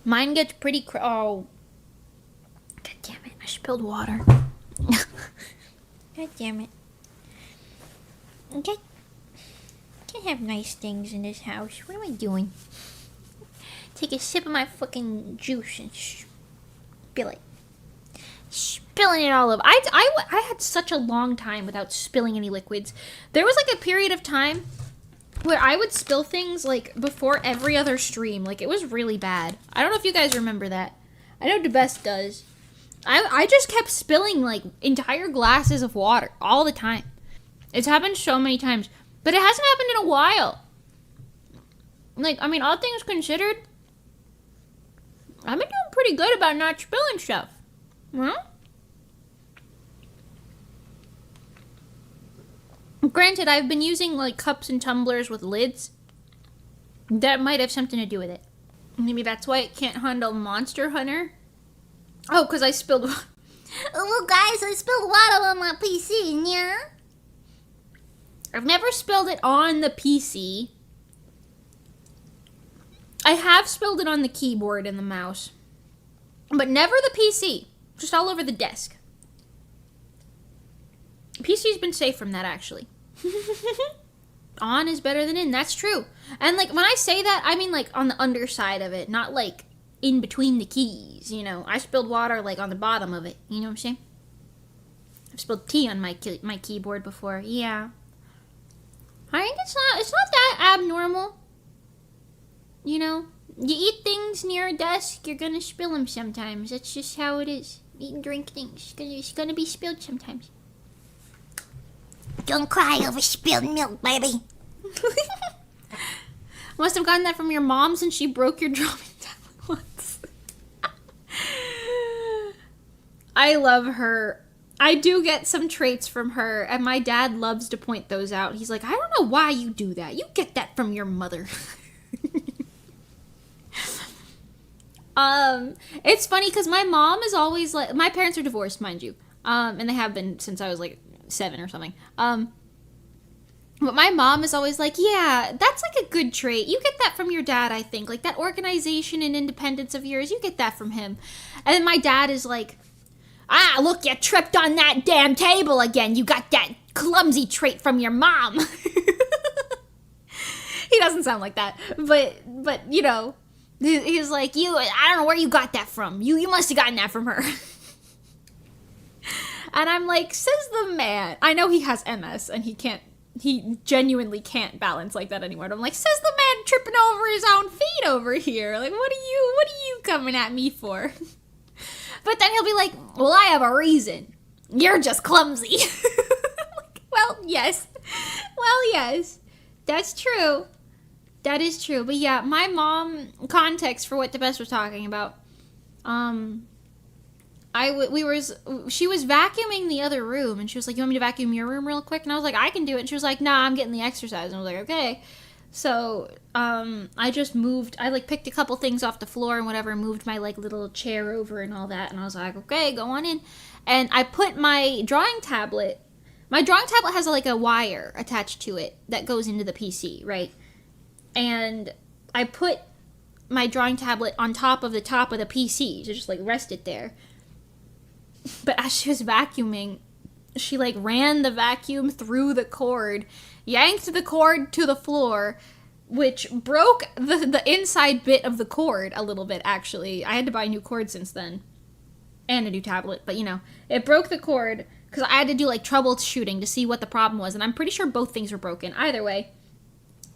Mine gets pretty oh. God damn it, I spilled water. God damn it. Okay. Can't have nice things in this house. What am I doing? Take a sip of my fucking juice and spill it. Spilling it all over. I had such a long time without spilling any liquids. There was like a period of time where I would spill things like before every other stream. Like it was really bad. I don't know if you guys remember that. I know DeBest does. I just kept spilling like entire glasses of water all the time. It's happened so many times, but it hasn't happened in a while. Like, I mean, all things considered, I've been doing pretty good about not spilling stuff. Huh? Granted, I've been using like cups and tumblers with lids. That might have something to do with it. Maybe that's why it can't handle Monster Hunter. Oh, because I spilled... Oh, guys, I spilled water on my PC, yeah? I've never spilled it on the PC. I have spilled it on the keyboard and the mouse. But never the PC. Just all over the desk. PC's been safe from that, actually. On is better than in. That's true. And, like, when I say that, I mean, like, on the underside of it. Not, like, in between the keys, you know. I spilled water, like, on the bottom of it. You know what I'm saying? I've spilled tea on my keyboard before. Yeah. I think it's not that abnormal. You know? You eat things near a desk, you're gonna spill them sometimes. That's just how it is. Eat and drink things. It's gonna be spilled sometimes. Don't cry over spilled milk, baby. Must have gotten that from your mom since she broke your drumming tablet once. I love her. I do get some traits from her, and my dad loves to point those out. He's like, I don't know why you do that. You get that from your mother. It's funny because my mom is always like, my parents are divorced, mind you. And they have been since I was like 7 or something. But my mom is always like, yeah, that's like a good trait. You get that from your dad, I think. Like that organization and independence of yours, you get that from him. And then my dad is like, ah, look, you tripped on that damn table again. You got that clumsy trait from your mom. He doesn't sound like that. But you know, he's like, I don't know where you got that from. You must have gotten that from her. And I'm like, says the man. I know he has MS and he genuinely can't balance like that anymore. And I'm like, says the man tripping over his own feet over here. Like, what are you coming at me for? But then he'll be like, well, I have a reason. You're just clumsy. Like, well, yes. That's true. That is true. But yeah, my mom, context for what DeBest was talking about. She was vacuuming the other room, and she was like, you want me to vacuum your room real quick? And I was like, I can do it. And she was like, nah, I'm getting the exercise. And I was like, okay. So, I just moved, I like picked a couple things off the floor and whatever, and moved my like little chair over and all that. And I was like, okay, go on in. And I put my drawing tablet has like a wire attached to it that goes into the PC, right? And I put my drawing tablet on top of the PC to just like rest it there. But as she was vacuuming, she like ran the vacuum through the cord, yanked the cord to the floor, which broke the inside bit of the cord a little bit, actually. I had to buy a new cord since then. And a new tablet, but you know. It broke the cord, because I had to do like troubleshooting to see what the problem was, and I'm pretty sure both things were broken. Either way.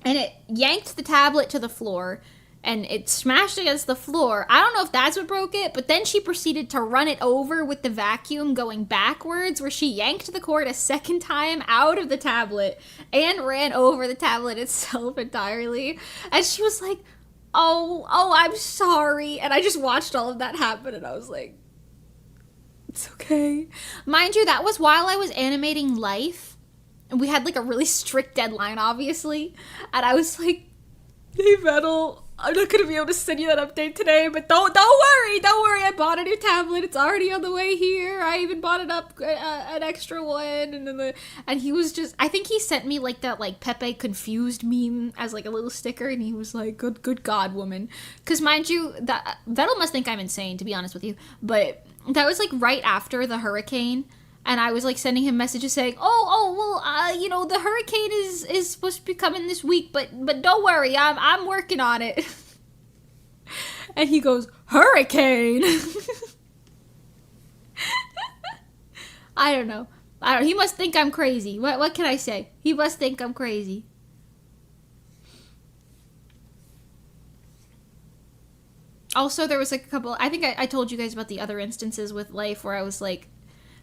And it yanked the tablet to the floor, and it smashed against the floor. I don't know if that's what broke it, but then she proceeded to run it over with the vacuum going backwards, where she yanked the cord a second time out of the tablet and ran over the tablet itself entirely. And she was like, oh, I'm sorry. And I just watched all of that happen, and I was like, it's okay. Mind you, that was while I was animating Life. And we had like a really strict deadline, obviously. And I was like, hey, Vedal, I'm not gonna be able to send you that update today, but don't worry. I bought a new tablet. It's already on the way here. I even bought an extra one, and he was just. I think he sent me like that like Pepe confused meme as like a little sticker, and he was like, "Good God, woman," because mind you, that Vettel must think I'm insane, to be honest with you, but that was like right after the hurricane. And I was like sending him messages saying, well, the hurricane is supposed to be coming this week, but don't worry, I'm working on it. And he goes, hurricane. I don't know. He must think I'm crazy. What can I say? He must think I'm crazy. Also, there was like a couple. I think I told you guys about the other instances with Life where I was like.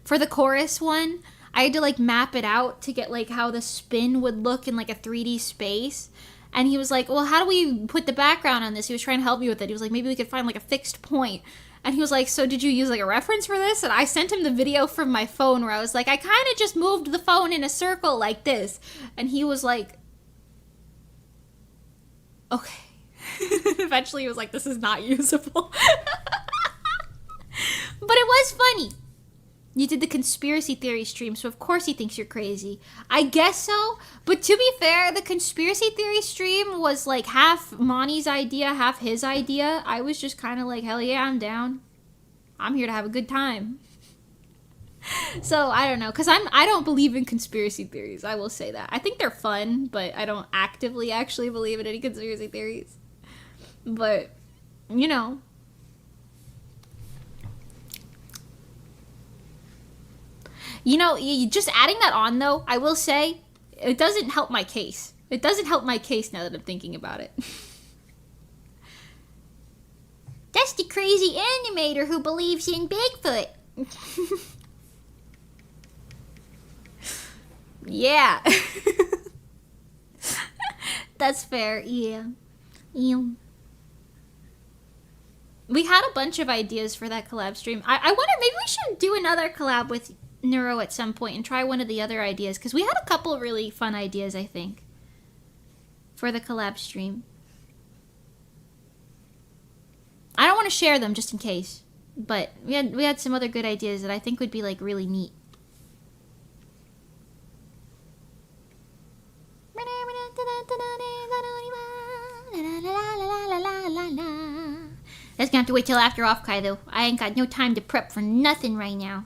For the chorus one, I had to like map it out to get like how the spin would look in like a 3D space. And he was like, well, how do we put the background on this? He was trying to help me with it. He was like, maybe we could find like a fixed point. And he was like, so did you use like a reference for this? And I sent him the video from my phone where I was like, I kind of just moved the phone in a circle like this. And he was like, okay. Eventually he was like, this is not usable. But it was funny. You did the conspiracy theory stream, so of course he thinks you're crazy. I guess so, but to be fair, the conspiracy theory stream was like half Monty's idea, half his idea. I was just kind of like, hell yeah, I'm down. I'm here to have a good time. So, I don't know, because I don't believe in conspiracy theories, I will say that. I think they're fun, but I don't actively actually believe in any conspiracy theories. But, you know. You know, just adding that on, though, I will say, it doesn't help my case. It doesn't help my case now that I'm thinking about it. That's the crazy animator who believes in Bigfoot. Yeah. That's fair, yeah. We had a bunch of ideas for that collab stream. I wonder, maybe we should do another collab with Neuro at some point and try one of the other ideas, because we had a couple really fun ideas, I think, for the collab stream. I don't want to share them just in case, but we had some other good ideas that I think would be like really neat. That's gonna have to wait till after off-kai though. I ain't got no time to prep for nothing right now.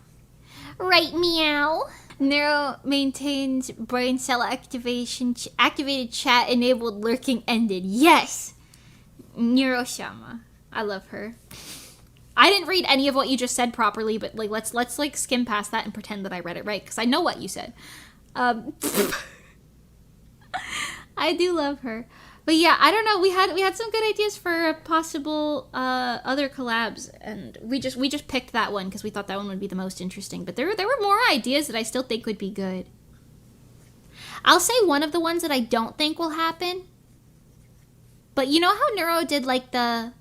Right, meow. Neuro maintains brain cell activation. Activated chat enabled lurking ended. Yes! Neuro-Sama. I love her. I didn't read any of what you just said properly, but like let's like skim past that and pretend that I read it right, because I know what you said. I do love her. But yeah, I don't know. We had some good ideas for possible other collabs, and we just picked that one because we thought that one would be the most interesting. But there were more ideas that I still think would be good. I'll say one of the ones that I don't think will happen. But you know how Neuro did like the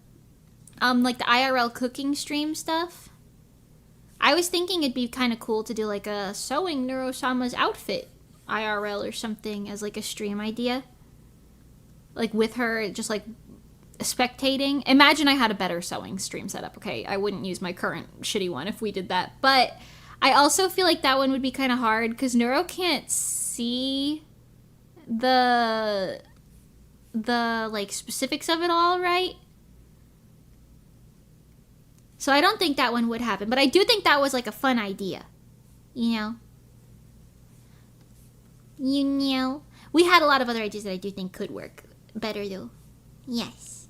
IRL cooking stream stuff? I was thinking it'd be kind of cool to do like a sewing Neuro-Sama's outfit IRL or something as like a stream idea. Like with her just like spectating. Imagine I had a better sewing stream setup, okay? I wouldn't use my current shitty one if we did that. But I also feel like that one would be kind of hard because Neuro can't see the like specifics of it all, right? So I don't think that one would happen, but I do think that was like a fun idea. You know? You know? We had a lot of other ideas that I do think could work better though. Yes.